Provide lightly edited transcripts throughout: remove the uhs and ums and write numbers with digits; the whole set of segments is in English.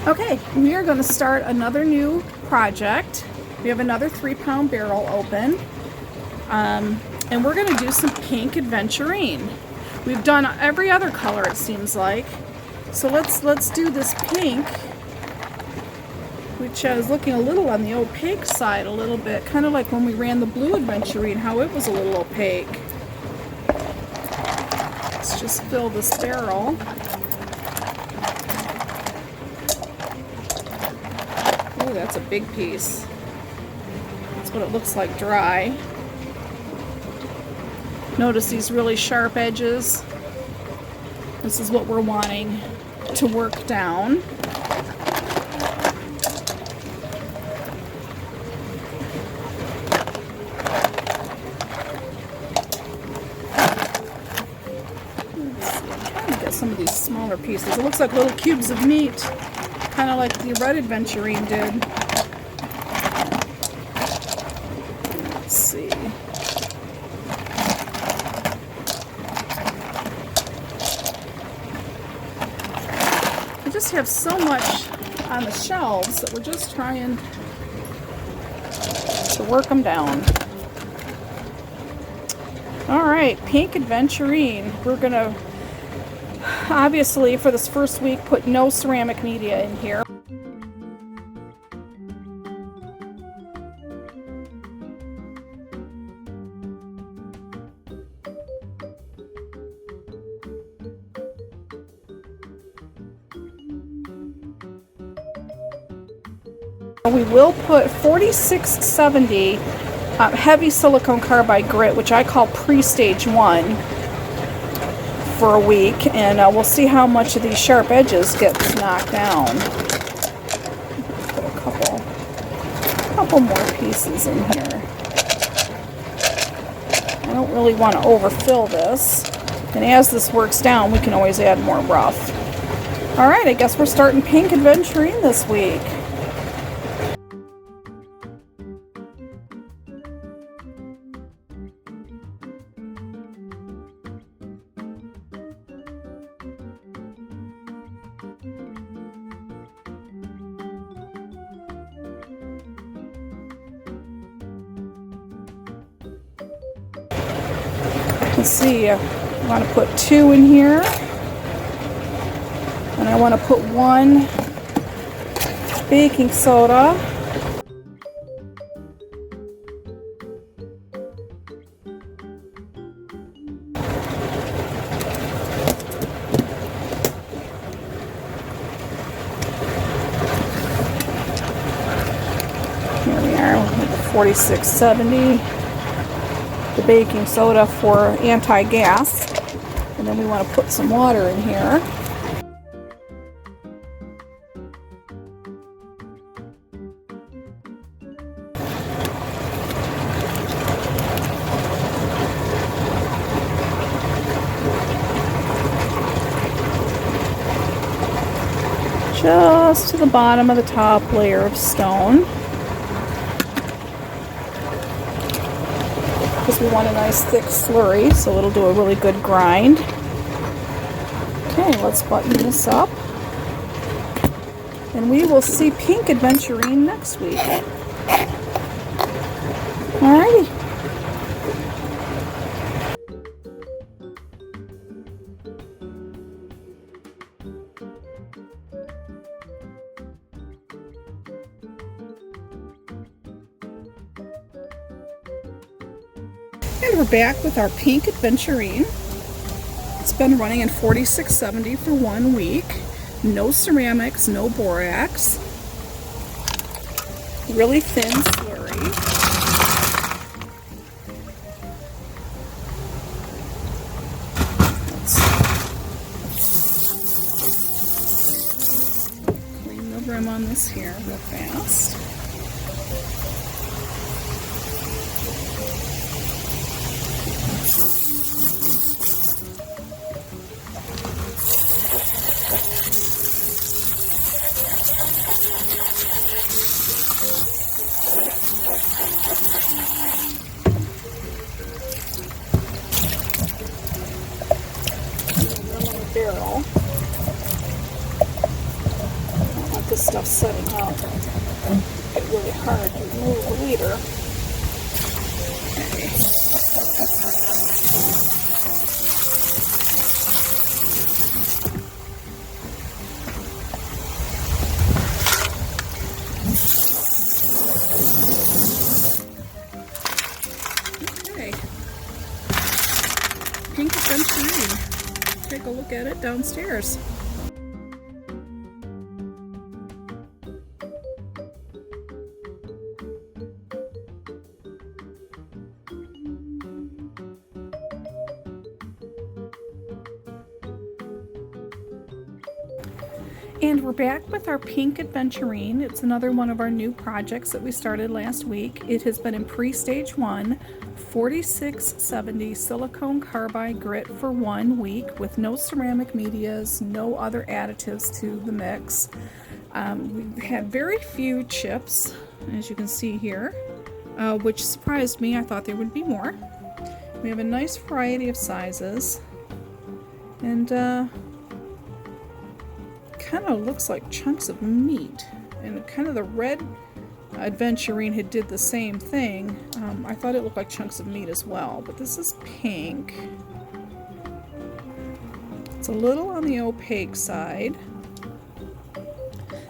Okay, we are going to start another new project. We have another 3-pound barrel open, and we're going to do some pink Aventurine. We've done every other color, it seems like, so let's do this pink, which is looking a little on the opaque side a little bit, kind of like when we ran the blue Aventurine, how it was a little opaque. Let's just fill this barrel. Ooh, that's a big piece. That's what it looks like dry. Notice these really sharp edges. This is what we're wanting to work down. Some of these smaller pieces. It looks like little cubes of meat, kind of like the red Aventurine did. Let's see. We just have so much on the shelves that we're just trying to work them down. All right, pink Aventurine. We're gonna obviously, for this first week, put no ceramic media in here. We will put 4670 heavy silicone carbide grit, which I call pre-stage 1. For a week, and we'll see how much of these sharp edges gets knocked down. Put a couple more pieces in here. I don't really want to overfill this, and as this works down, we can always add more rough. All right, I guess we're starting pink Aventurine this week. Let's see, I want to put 2 in here, and I want to put 1 baking soda. Here we are with the 4670. The baking soda for anti-gas, and then we want to put some water in here. Just to the bottom of the top layer of stone. We want a nice thick slurry, so it'll do a really good grind. Okay, let's button this up, and we will see pink Aventurine next week. Alrighty. And we're back with our pink Aventurine. It's been running in 4670 for 1 week. No ceramics, no borax. Really thin slurry. Let's clean the rim on this here real fast. stuff setting up. It's really hard to move later. Okay. Pink Aventurine. Take a look at it downstairs. And we're back with our pink Aventurine. It's another one of our new projects that we started last week. It has been in pre-stage 1, 4670 silicone carbide grit for 1 week with no ceramic medias, no other additives to the mix. We've had very few chips, as you can see here, which surprised me. I thought there would be more. We have a nice variety of sizes, and kind of looks like chunks of meat, and kind of the red Aventurine had did the same thing. I thought it looked like chunks of meat as well, but this is pink. It's a little on the opaque side.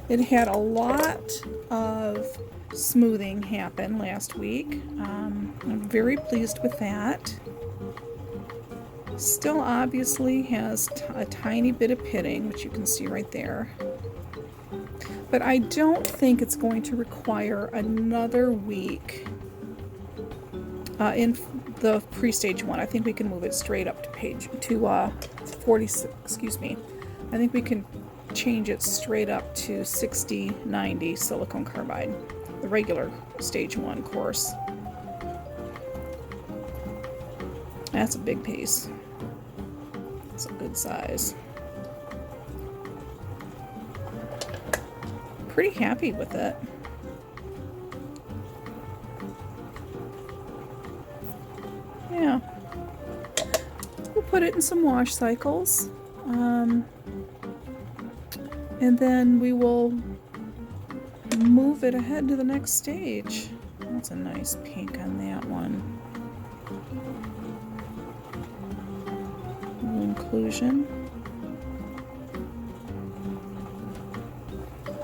It had a lot of smoothing happen last week. I'm very pleased with that. Still obviously has a tiny bit of pitting, which you can see right there. But I don't think it's going to require another week in the pre-stage 1. I think we can move it straight up to 46, excuse me. I think we can change it straight up to 6090 silicone carbide, the regular stage 1 course. That's a big piece. It's a good size. Pretty happy with it. Yeah. We'll put it in some wash cycles. And then we will move it ahead to the next stage. That's a nice pink on that one. Inclusion.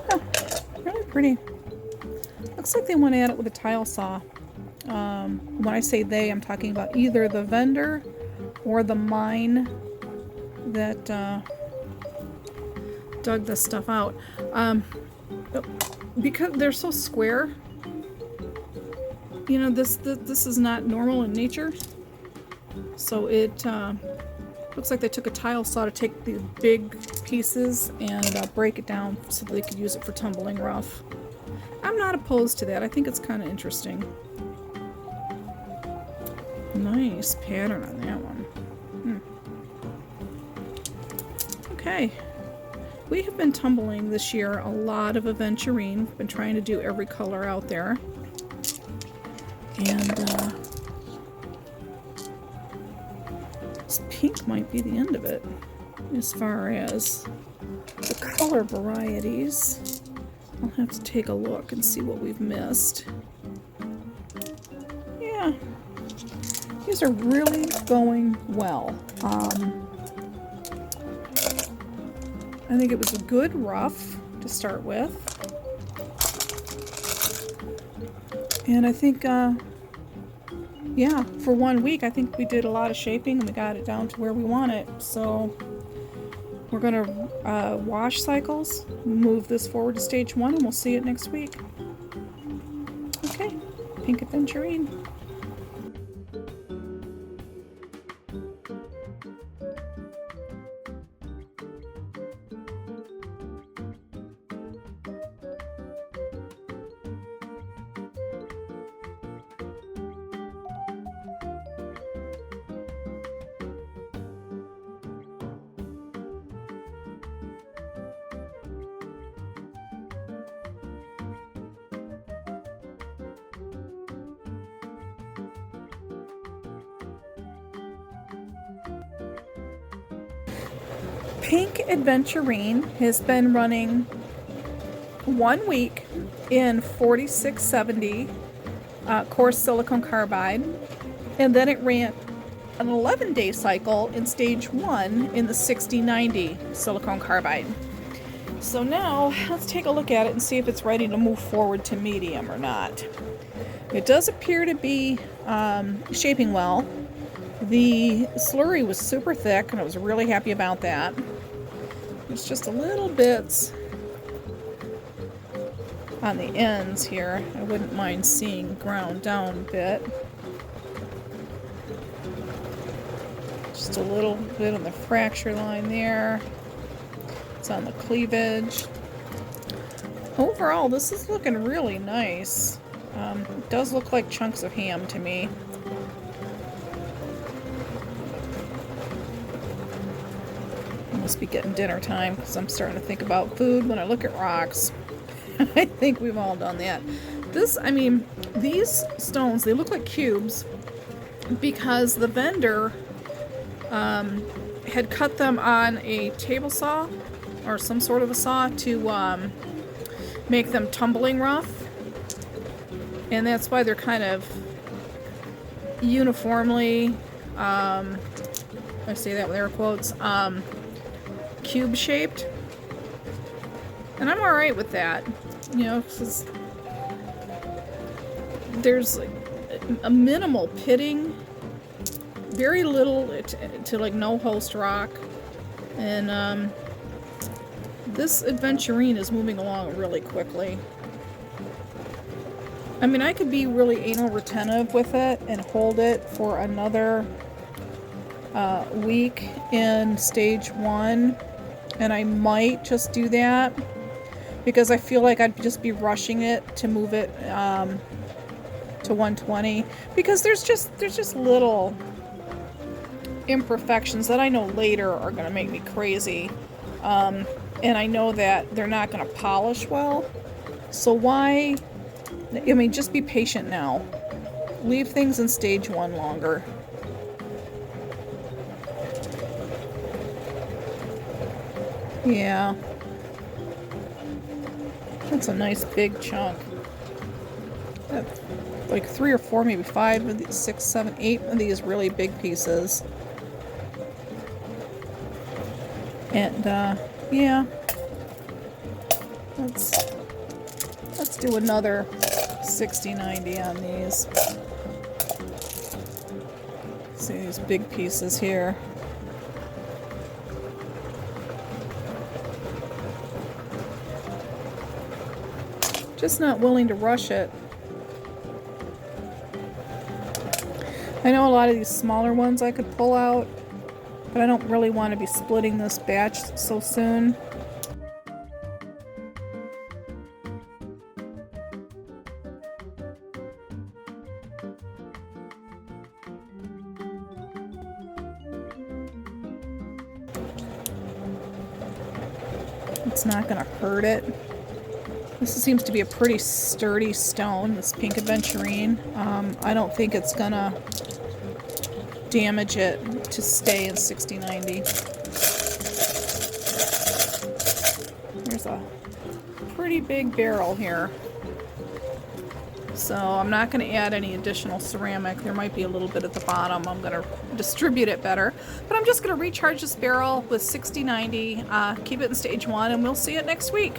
Oh, really pretty. Looks like they went at it with a tile saw. When I say they, I'm talking about either the vendor or the mine that dug this stuff out. Because they're so square, you know, this is not normal in nature. So it looks like they took a tile saw to take the big pieces and break it down so they could use it for tumbling rough. I'm not opposed to that. I think it's kind of interesting. Nice pattern on that one. Okay. We have been tumbling this year a lot of Aventurine. We've been trying to do every color out there. And this pink might be the end of it as far as the color varieties. I'll have to take a look and see what we've missed. Yeah, these are really going well. I think it was a good rough to start with. And I think, yeah, for 1 week, I think we did a lot of shaping and we got it down to where we want it. So we're going to wash cycles, move this forward to stage 1, and we'll see it next week. Okay, pink Aventurine. Pink Aventurine has been running 1 week in 4670 coarse silicon carbide, and then it ran an 11-day cycle in stage 1 in the 6090 silicon carbide. So now let's take a look at it and see if it's ready to move forward to medium or not. It does appear to be shaping well. The slurry was super thick, and I was really happy about that. There's just a little bits on the ends here. I wouldn't mind seeing ground down a bit. Just a little bit on the fracture line there. It's on the cleavage. Overall, this is looking really nice. It does look like chunks of ham to me. It must be getting dinner time because I'm starting to think about food when I look at rocks. I think we've all done that. These stones, they look like cubes because the vendor had cut them on a table saw or some sort of a saw to make them tumbling rough. And that's why they're kind of uniformly, I say that with air quotes, cube shaped. And I'm alright with that, you know, because there's like a minimal pitting, very little to like no host rock, and this Aventurine is moving along really quickly. I mean, I could be really anal retentive with it and hold it for another week in stage 1, and I might just do that because I feel like I'd just be rushing it to move it to 120, because there's just little imperfections that I know later are going to make me crazy, and I know that they're not going to polish well. So why? I mean, just be patient now. Leave things in stage 1 longer. Yeah. That's a nice big chunk. That's like 3 or 4, maybe 5 of these, 6, 7, 8 of these really big pieces. And, yeah. Let's do another 60-90 on these. See these big pieces here. Just not willing to rush it. I know a lot of these smaller ones I could pull out, but I don't really want to be splitting this batch so soon. It's not going to hurt it. This seems to be a pretty sturdy stone, this pink Aventurine. I don't think it's going to damage it to stay in 60-90. There's a pretty big barrel here. So I'm not going to add any additional ceramic. There might be a little bit at the bottom. I'm going to distribute it better. But I'm just going to recharge this barrel with 60-90, keep it in stage 1, and we'll see it next week.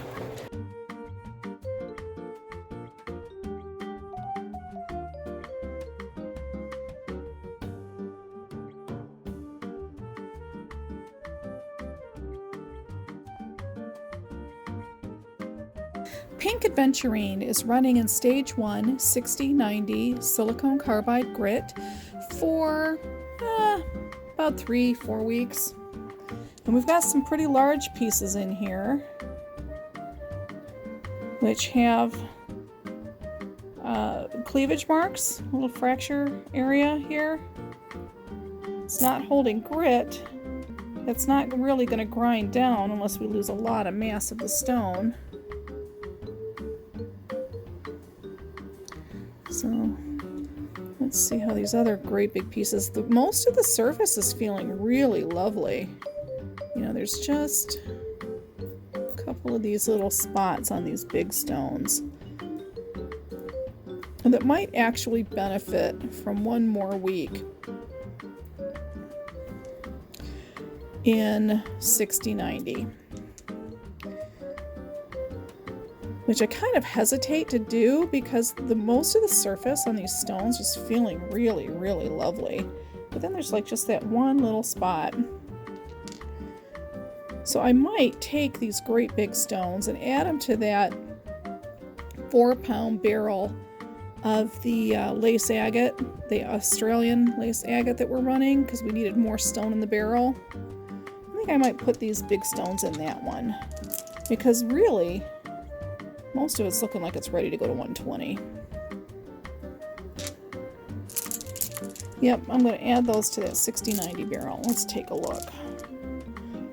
Pink Aventurine is running in stage 1 60-90 silicon carbide grit for about 3-4 weeks. And we've got some pretty large pieces in here which have cleavage marks, a little fracture area here. It's not holding grit. It's not really going to grind down unless we lose a lot of mass of the stone. So let's see how these other great big pieces, most of the surface is feeling really lovely. You know, there's just a couple couple of these little spots on these big stones. And that might actually benefit from one more week in 6090. Which I kind of hesitate to do because most of the surface on these stones is feeling really, really lovely. But then there's like just that one little spot. So I might take these great big stones and add them to that 4-pound barrel of the lace agate, the Australian lace agate that we're running, because we needed more stone in the barrel. I think I might put these big stones in that one, because really most of it's looking like it's ready to go to 120. Yep, I'm going to add those to that 6090 barrel. Let's take a look.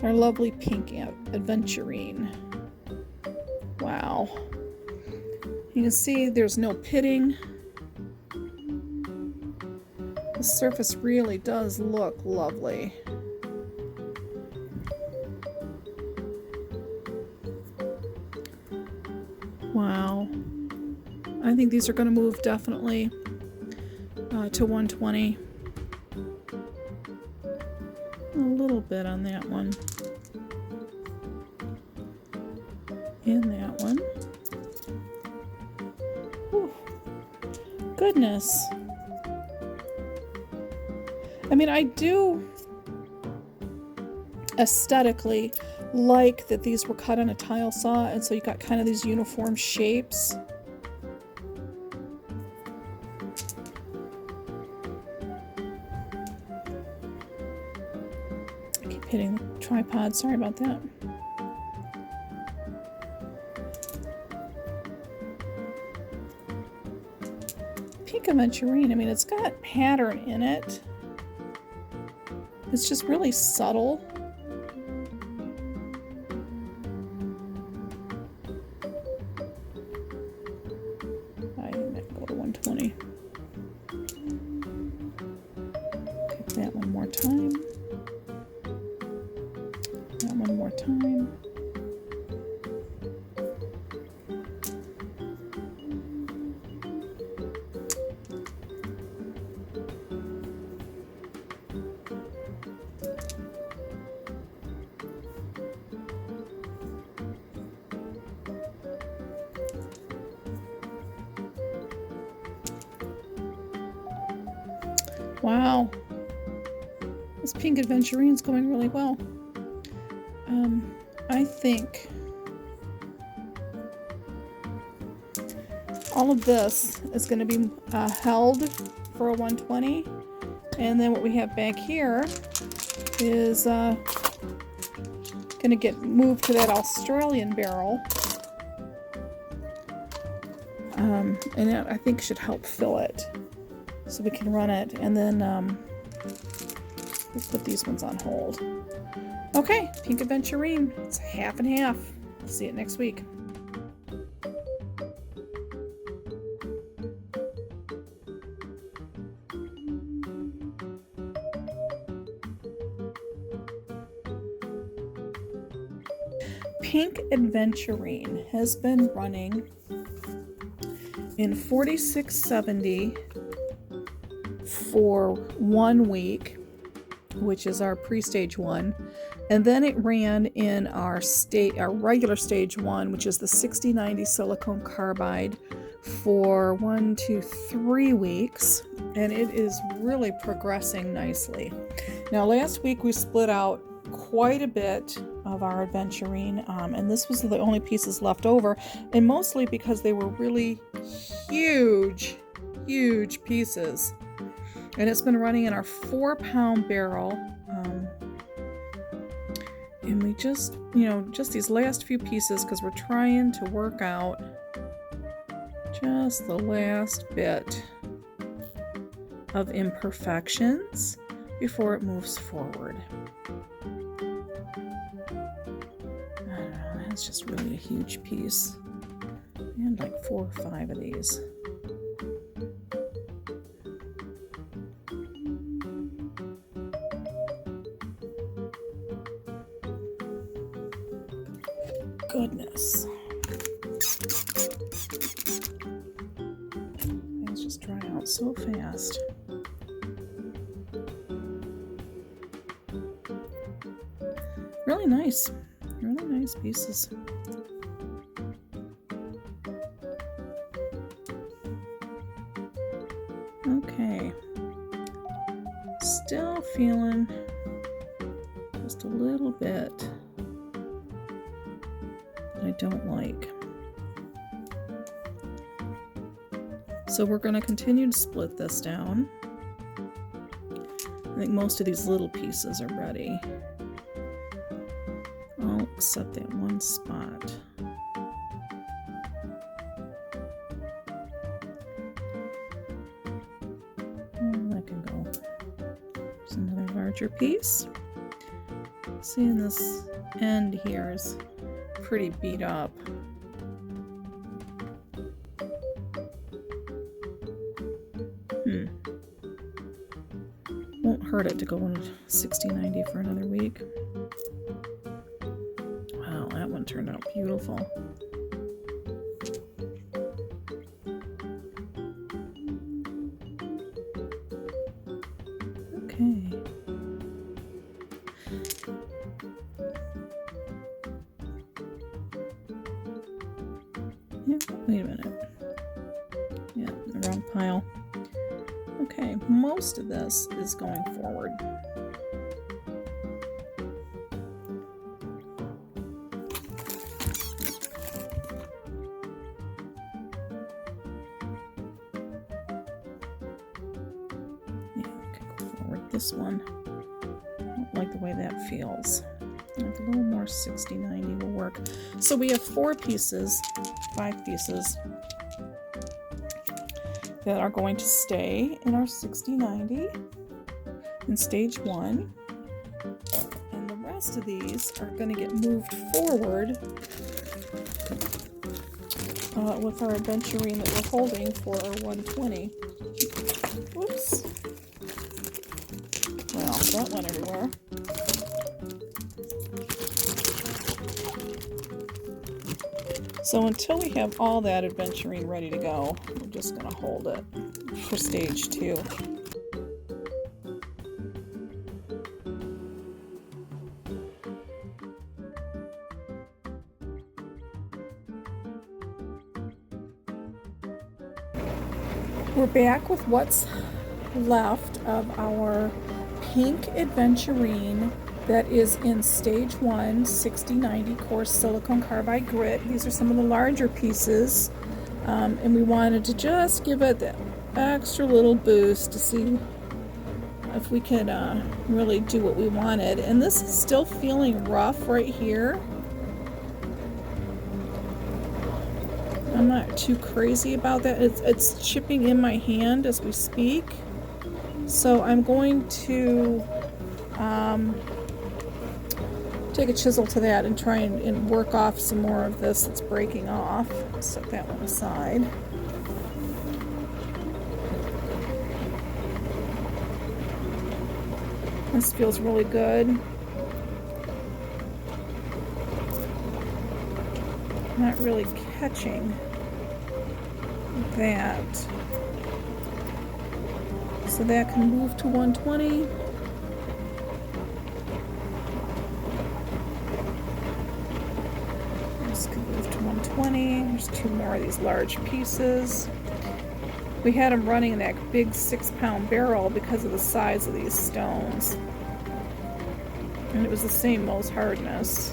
Our lovely pink Aventurine. Wow. You can see there's no pitting. The surface really does look lovely. Wow. I think these are going to move definitely to 120. A little bit on that one. And that one. Whew. Goodness. I mean, I do aesthetically like that these were cut on a tile saw, and so you got kind of these uniform shapes. I keep hitting the tripod, sorry about that. Pink Aventurine, I mean, it's got pattern in it. It's just really subtle. I might go to 120. Hit that one more time. That one more time. Wow, this pink Aventurine is going really well. I think all of this is going to be held for a 120, and then what we have back here is going to get moved to that Australian barrel, and that I think should help fill it. So we can run it, and then we'll put these ones on hold. Okay, pink Aventurine. It's half and half. See it next week. Pink Aventurine has been running in 4670 for 1 week, which is our pre-stage 1, and then it ran in our regular stage 1, which is the 6090 silicone carbide, for 1 to 3 weeks, and it is really progressing nicely. Now last week we split out quite a bit of our Aventurine, and this was the only pieces left over, and mostly because they were really huge pieces. And it's been running in our 4-pound barrel. And we just these last few pieces, because we're trying to work out just the last bit of imperfections before it moves forward. I don't know, that's just really a huge piece. And like 4 or 5 of these. goodness. Things just dry out so fast. Really nice pieces. Okay, still feeling just a little bit that I don't like. So we're going to continue to split this down. I think most of these little pieces are ready. All except that one spot. That can go. There's another larger piece. Seeing this end here is pretty beat up. Won't hurt it to go on 60/90 for another week. Wow, that one turned out beautiful. Okay. Yeah, wait a minute. Yeah, the wrong pile. Okay, most of this is going forward. This one, I don't like the way that feels. A little more 60/90 will work. So we have 5 pieces that are going to stay in our 60/90 in stage 1, and the rest of these are going to get moved forward with our Aventurine that we're holding for our 120. Whoops. Well, that went everywhere. So until we have all that Aventurine ready to go, we're just going to hold it for stage 2. We're back with what's left of our pink Aventurine that is in stage 1, 60/90 coarse silicon carbide grit. These are some of the larger pieces, and we wanted to just give it that extra little boost to see if we could really do what we wanted. And this is still feeling rough right here. I'm not too crazy about that. It's chipping in my hand as we speak. So I'm going to take a chisel to that and try and work off some more of this that's breaking off. Set that one aside. This feels really good. Not really catching that. So that can move to 120. This can move to 120. There's 2 more of these large pieces. We had them running in that big 6-pound barrel because of the size of these stones. And it was the same Mohs hardness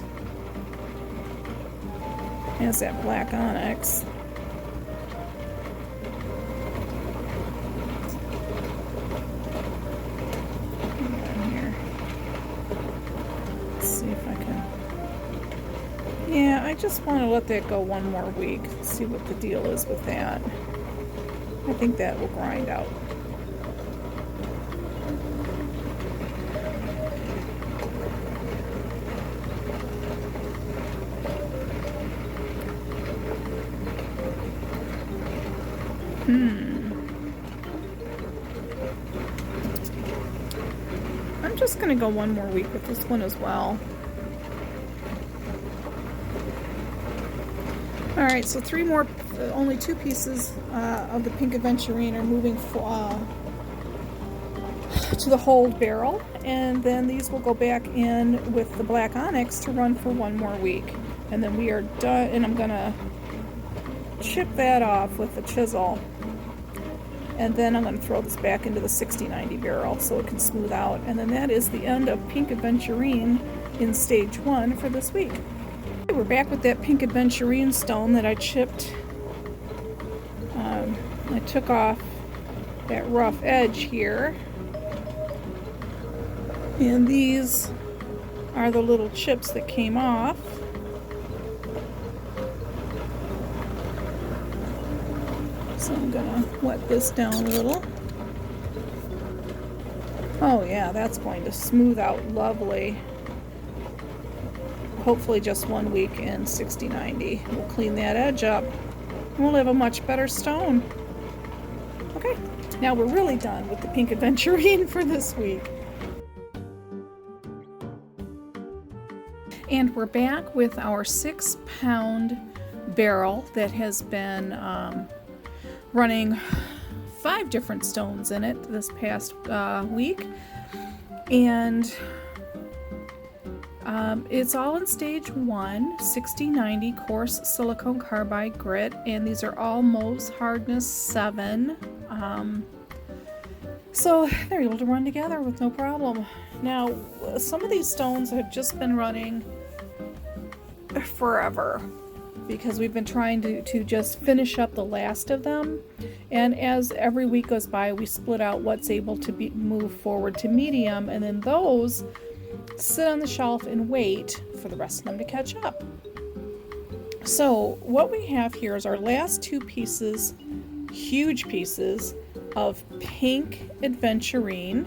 as that black onyx. Yeah, I just want to let that go one more week, see what the deal is with that. I think that will grind out. I'm just going to go one more week with this one as well. Alright, so three more, only two pieces of the pink Aventurine are moving to the hold barrel, and then these will go back in with the black onyx to run for one more week. And then we are done, and I'm gonna chip that off with the chisel. And then I'm going to throw this back into the 6090 barrel so it can smooth out. And then that is the end of pink Aventurine in stage 1 for this week. Okay, we're back with that pink Aventurine stone that I chipped. I took off that rough edge here. And these are the little chips that came off. So I'm gonna wet this down a little. Oh yeah, that's going to smooth out lovely. Hopefully just 1 week in 6090. We'll clean that edge up. And we'll have a much better stone. Okay, now we're really done with the pink Aventurine for this week. And we're back with our 6-pound barrel that has been running 5 different stones in it this past week, and it's all in stage 1, 6090 coarse silicone carbide grit, and these are all Mohs hardness 7, so they're able to run together with no problem. Now, some of these stones have just been running forever, because we've been trying to just finish up the last of them, and as every week goes by we split out what's able to be moved forward to medium, and then those sit on the shelf and wait for the rest of them to catch up. So what we have here is our last 2 pieces, huge pieces of pink Aventurine,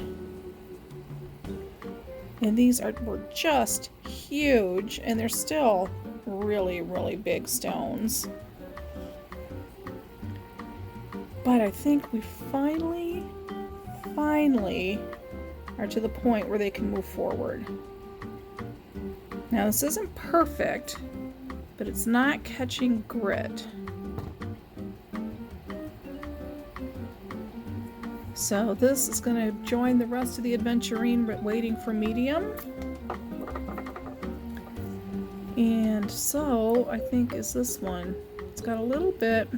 and these were just huge, and they're still really big stones. But I think we finally are to the point where they can move forward. Now this isn't perfect, but it's not catching grit. So this is going to join the rest of the Aventurine waiting for medium. And so I think is this one. It's got a little bit.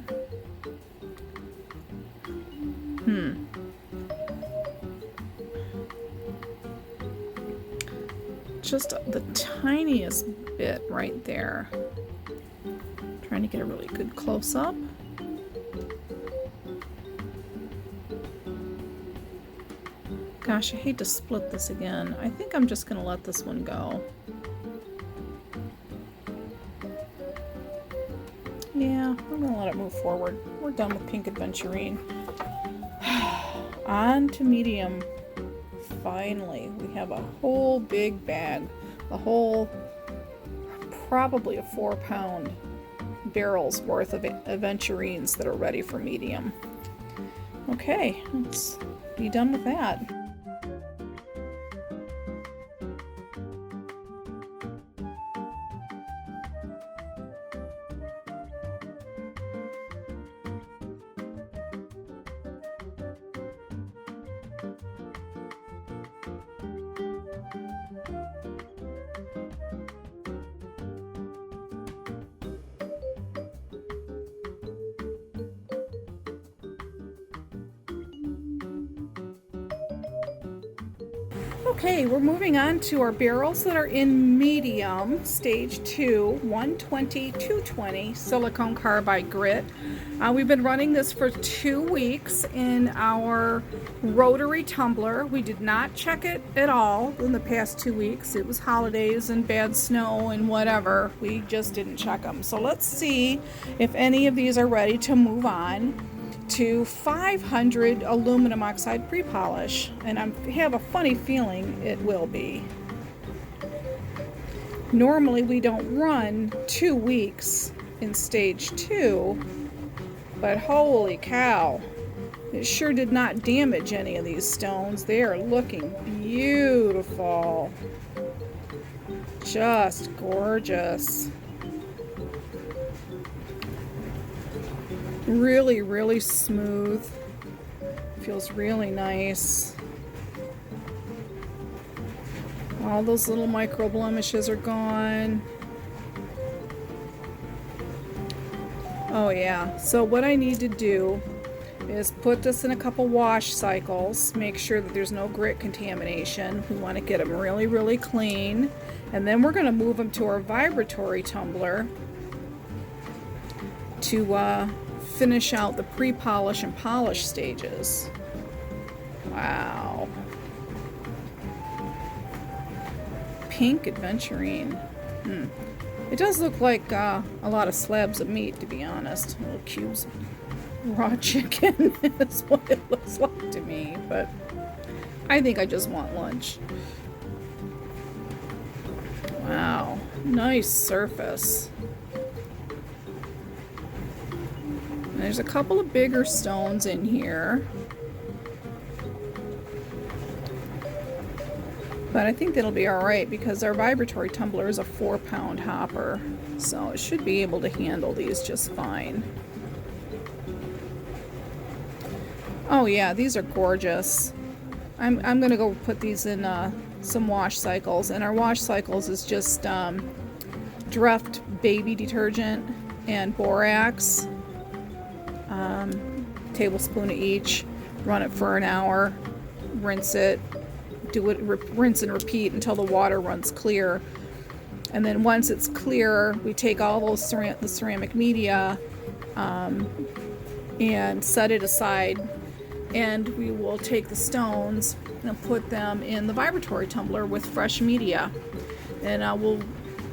Just the tiniest bit right there. Trying to get a really good close up. Gosh, I hate to split this again. I think I'm just going to let this one go. Yeah, I'm going to let it move forward. We're done with pink Aventurine. On to medium. Finally, we have a whole big bag. A whole, probably a 4-pound barrel's worth of Aventurines that are ready for medium. Okay, let's be done with that. Okay, we're moving on to our barrels that are in medium, stage 2, 120, 220 silicone carbide grit. We've been running this for 2 weeks in our rotary tumbler. We did not check it at all in the past 2 weeks. It was holidays and bad snow and whatever. We just didn't check them. So let's see if any of these are ready to move on to 500 aluminum oxide pre-polish, and I have a funny feeling it will be. Normally we don't run 2 weeks in stage 2, but holy cow, it sure did not damage any of these stones. They are looking beautiful, just gorgeous. Really, really smooth. Feels really nice. All those little micro blemishes are gone. Oh yeah, so what I need to do is put this in a couple wash cycles, make sure that there's no grit contamination. We want to get them really, really clean. And then we're going to move them to our vibratory tumbler to finish out the pre-polish and polish stages. Wow. Pink Aventurine. It does look like a lot of slabs of meat, to be honest. Little cubes of raw chicken is what it looks like to me, but I think I just want lunch. Wow, nice surface. And there's a couple of bigger stones in here, but I think that'll be alright because our vibratory tumbler is a 4-pound hopper, so it should be able to handle these just fine. Oh yeah, these are gorgeous. I'm gonna go put these in some wash cycles, and our wash cycles is just Dreft baby detergent and borax, tablespoon of each. Run it for an hour, rinse it, rinse and repeat until the water runs clear. And then once it's clear, we take all those the ceramic media and set it aside, and we will take the stones and put them in the vibratory tumbler with fresh media, and we'll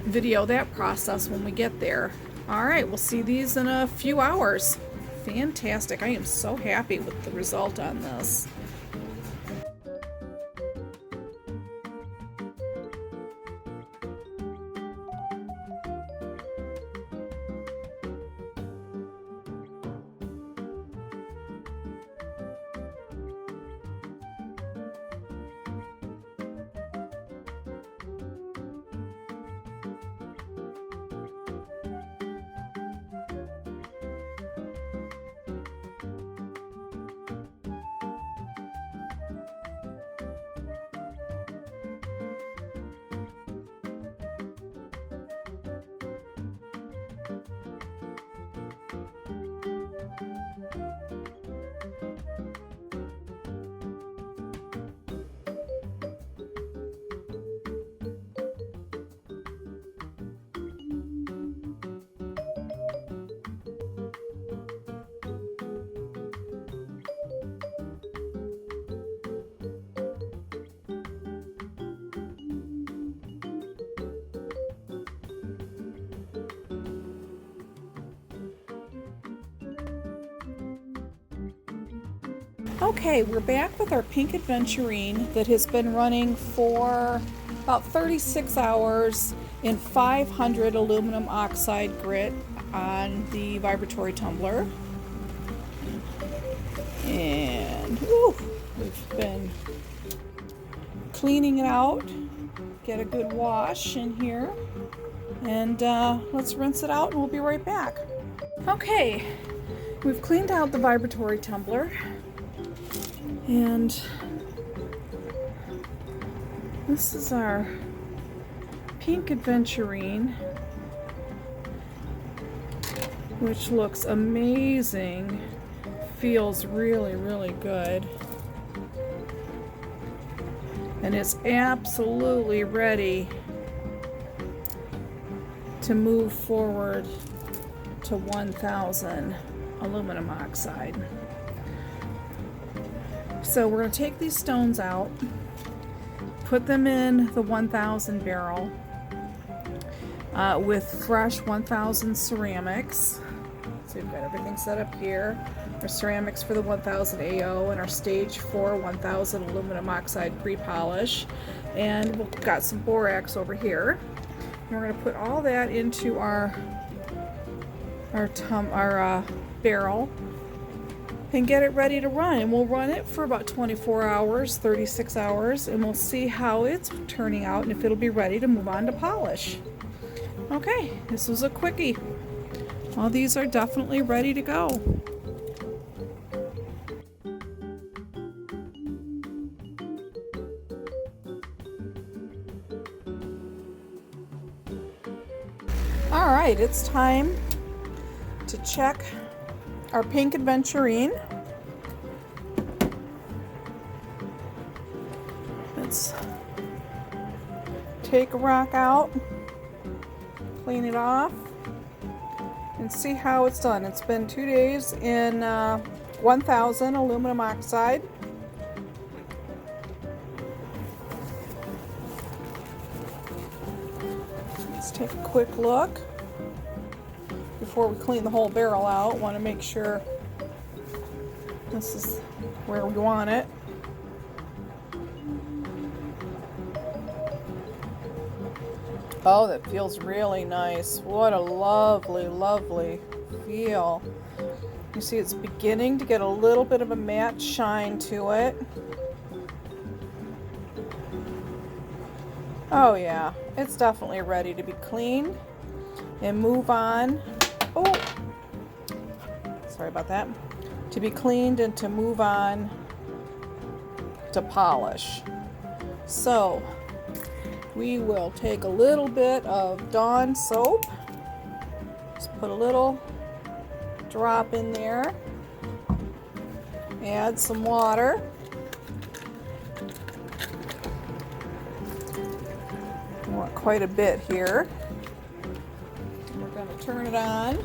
video that process when we get there. Alright, we'll see these in a few hours. Fantastic. I am so happy with the result on this. Okay, we're back with our pink Aventurine that has been running for about 36 hours in 500 aluminum oxide grit on the vibratory tumbler. And we've been cleaning it out, get a good wash in here, and let's rinse it out and we'll be right back. Okay, we've cleaned out the vibratory tumbler. And this is our pink Aventurine, which looks amazing, feels really, really good, and it's absolutely ready to move forward to 1000 aluminum oxide. So we're going to take these stones out, put them in the 1000 barrel with fresh 1000 ceramics. So we've got everything set up here. Our ceramics for the 1000 AO and our stage 4 1000 aluminum oxide pre-polish. And we've got some borax over here. And we're going to put all that into our barrel and get it ready to run. And we'll run it for about 24 hours, 36 hours, and we'll see how it's turning out and if it'll be ready to move on to polish. Okay, this was a quickie. Well, these are definitely ready to go. All right, it's time to check our pink Aventurine. Let's take a rock out, clean it off, and see how it's done. It's been 2 days in 1000 aluminum oxide. Let's take a quick look before we clean the whole barrel out. Want to make sure this is where we want it. Oh, that feels really nice. What a lovely, lovely feel. You see it's beginning to get a little bit of a matte shine to it. Oh yeah, it's definitely ready to be cleaned and move on. Oh, sorry about that. To be cleaned and to move on to polish. So we will take a little bit of Dawn soap. Just put a little drop in there. Add some water. We want quite a bit here. We're going to turn it on.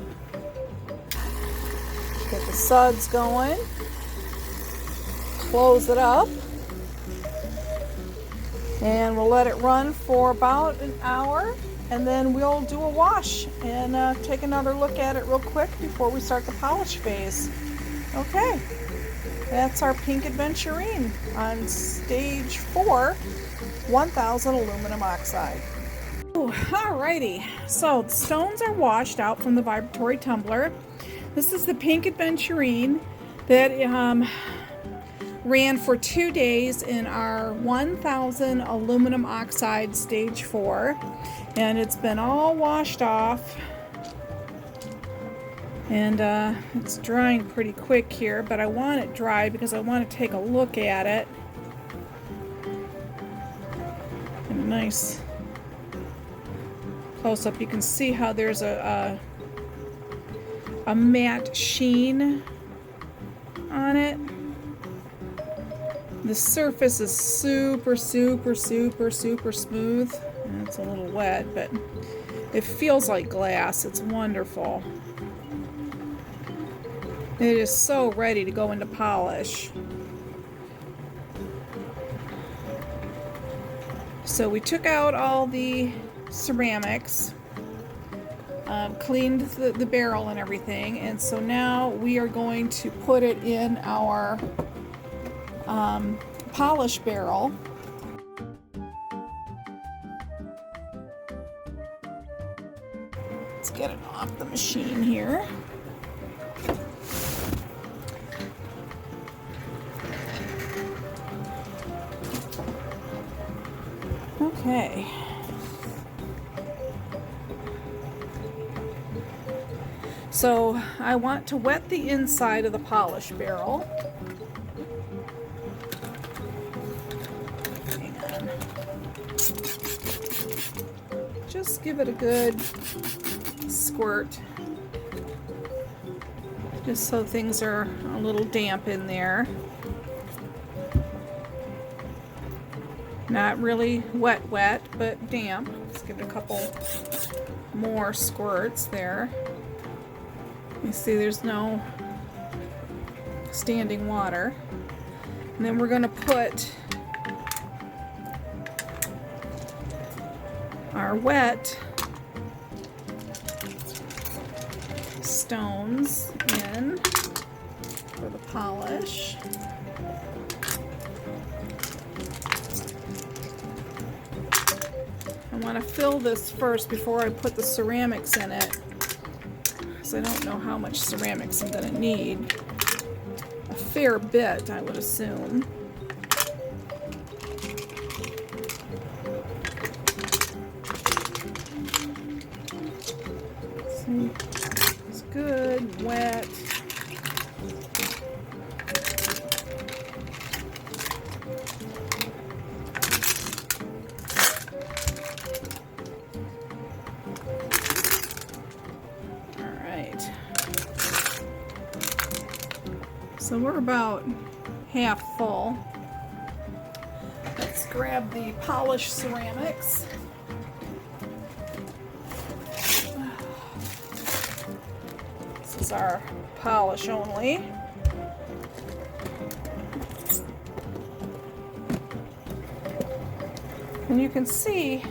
Get the suds going. Close it up. And we'll let it run for about an hour, and then we'll do a wash and take another look at it real quick before we start the polish phase. Okay, that's our pink Aventurine on stage 4, 1000 aluminum oxide. Alrighty, so the stones are washed out from the vibratory tumbler. This is the pink Aventurine that ran for 2 days in our 1000 aluminum oxide stage 4, and it's been all washed off, and it's drying pretty quick here, but I want it dry because I want to take a look at it. And a nice close-up. You can see how there's a matte sheen on it. The surface is super, super, super, super smooth. And it's a little wet, but it feels like glass. It's wonderful. It is so ready to go into polish. So we took out all the ceramics, cleaned the barrel and everything, and so now we are going to put it in our polish barrel. Let's get it off the machine here. Okay. So I want to wet the inside of the polish barrel. Just give it a good squirt, just so things are a little damp in there. Not really wet, but damp. Let's give it a couple more squirts there. You see there's no standing water. And then we're going to put our wet stones in for the polish. I want to fill this first before I put the ceramics in it, because I don't know how much ceramics I'm going to need. A fair bit, I would assume. So we're about half full. Let's grab the polished ceramics. This is our polish only. And you can see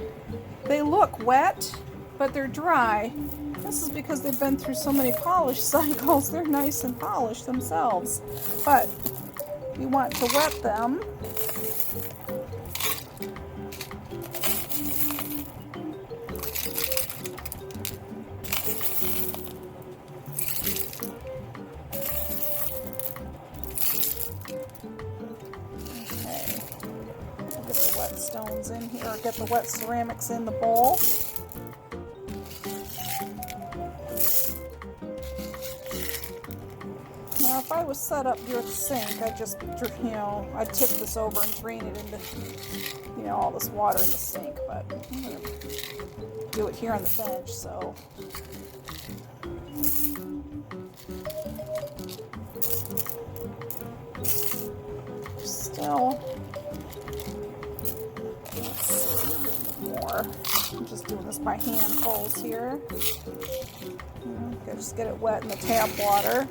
they look wet, but they're dry. This is because they've been through so many polish cycles. They're nice and polished themselves. But you want to wet them. Stones in here, or get the wet ceramics in the bowl. Now, if I was set up here at the sink, I'd just, I'd tip this over and drain it into, all this water in the sink. But I'm going to do it here on the bench, so. Still. I'm just doing this by handfuls here. Just get it wet in the tap water.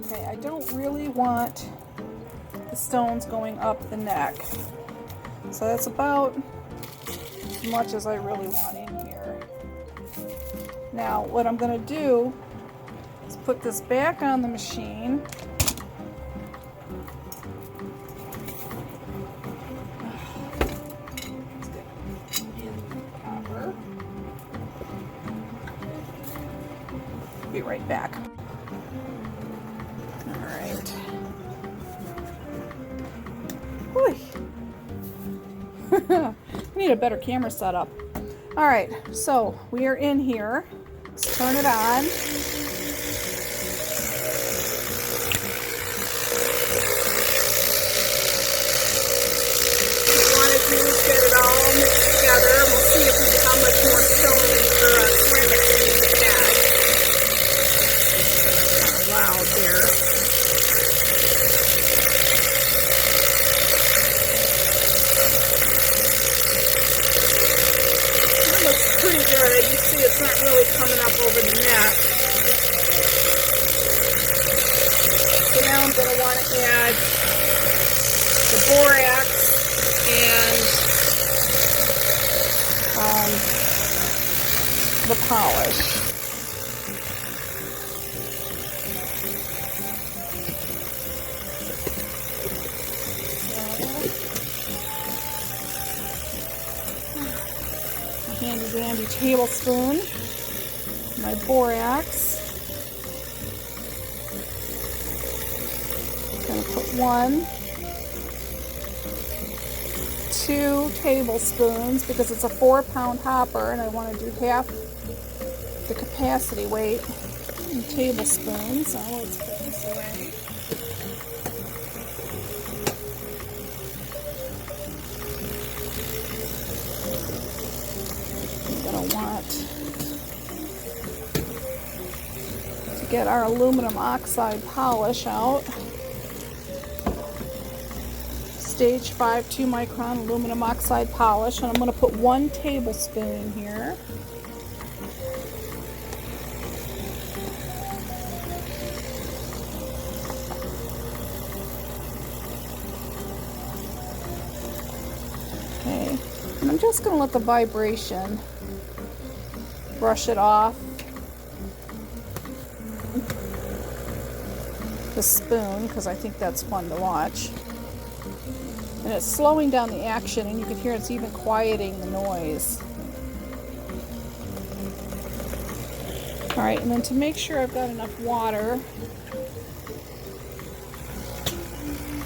Okay, I don't really want the stones going up the neck. So that's about as much as I really want in here. Now, what I'm going to do is put this back on the machine. Be right back. All right. We need a better camera setup. All right, so we are in here. Let's turn it on. We wanted to get it all mixed together. We'll see if how much more stone or ceramics we need to add. Loud there. That looks pretty good. You see it's not really coming up over the neck. So now I'm going to want to add the borax and the polish. Handy dandy tablespoon, my borax. I'm going to put 2 tablespoons because it's a 4-pound hopper and I want to do half the capacity weight in tablespoons. So let's put this away. Want to get our aluminum oxide polish out. Stage 5 2-micron aluminum oxide polish, and I'm going to put 1 tablespoon in here. Okay, and I'm just going to let the vibration brush it off the spoon because I think that's fun to watch. And it's slowing down the action, and you can hear it's even quieting the noise. Alright, and then to make sure I've got enough water,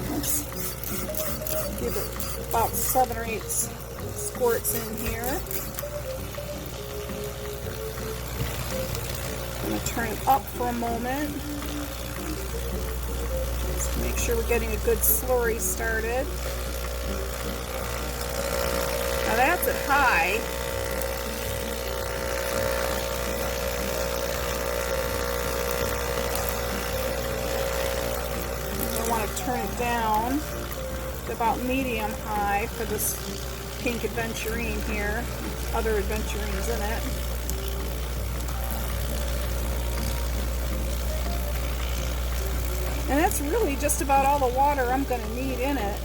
let's give it about 7 or 8 squirts in here. I'm going to turn it up for a moment. Just to make sure we're getting a good slurry started. Now that's at high. want to turn it down to about medium high for this pink Aventurine here. Other Aventurines in it. And that's really just about all the water I'm going to need in it.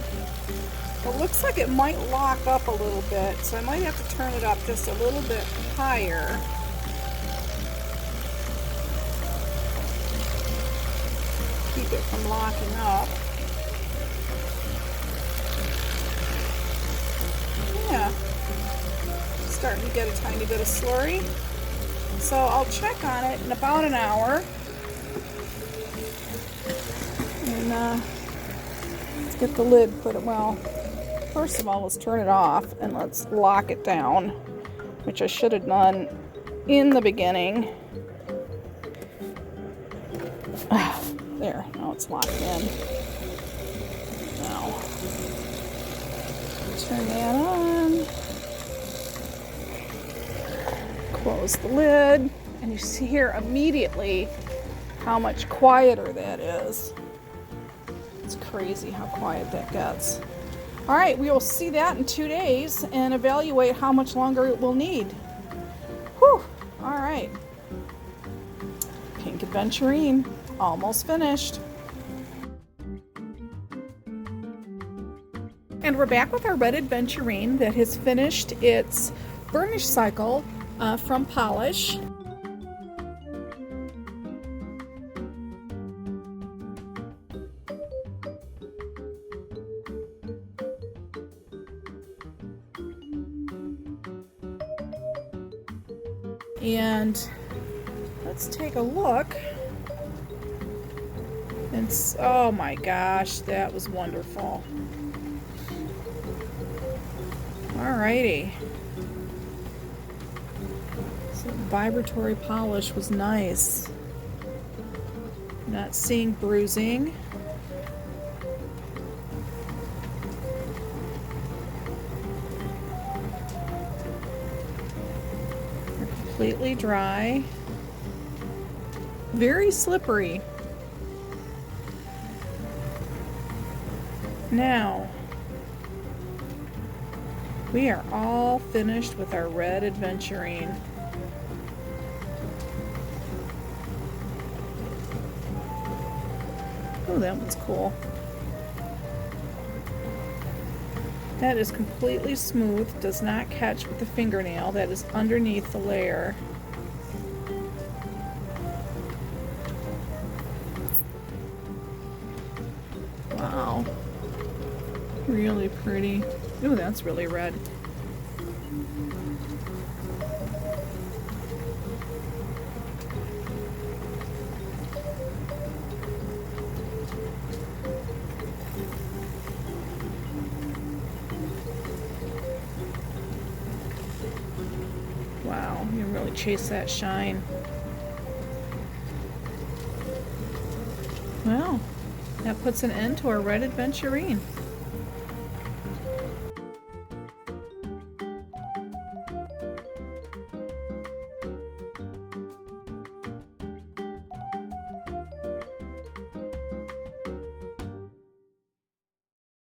It looks like it might lock up a little bit, so I might have to turn it up just a little bit higher. Keep it from locking up. Yeah, starting to get a tiny bit of slurry. So I'll check on it in about an hour. And let's get the lid put it, well, first of all, let's turn it off and let's lock it down, which I should have done in the beginning. There, now it's locked in. Now, turn that on. Close the lid, and you see here immediately how much quieter that is. It's crazy how quiet that gets. All right, we will see that in 2 days and evaluate how much longer it will need. Whew, all right. Pink Aventurine, almost finished. And we're back with our red Aventurine that has finished its burnish cycle from polish. And let's take a look. And oh my gosh, that was wonderful. Alrighty. So vibratory polish was nice. Not seeing bruising. Completely dry, very slippery. Now, we are all finished with our red Aventurine. Oh, that one's cool. That is completely smooth, does not catch with the fingernail. That is underneath the layer. Wow. Really pretty. Ooh, that's really red. Wow, you really chase that shine. Well, that puts an end to our red Aventurine.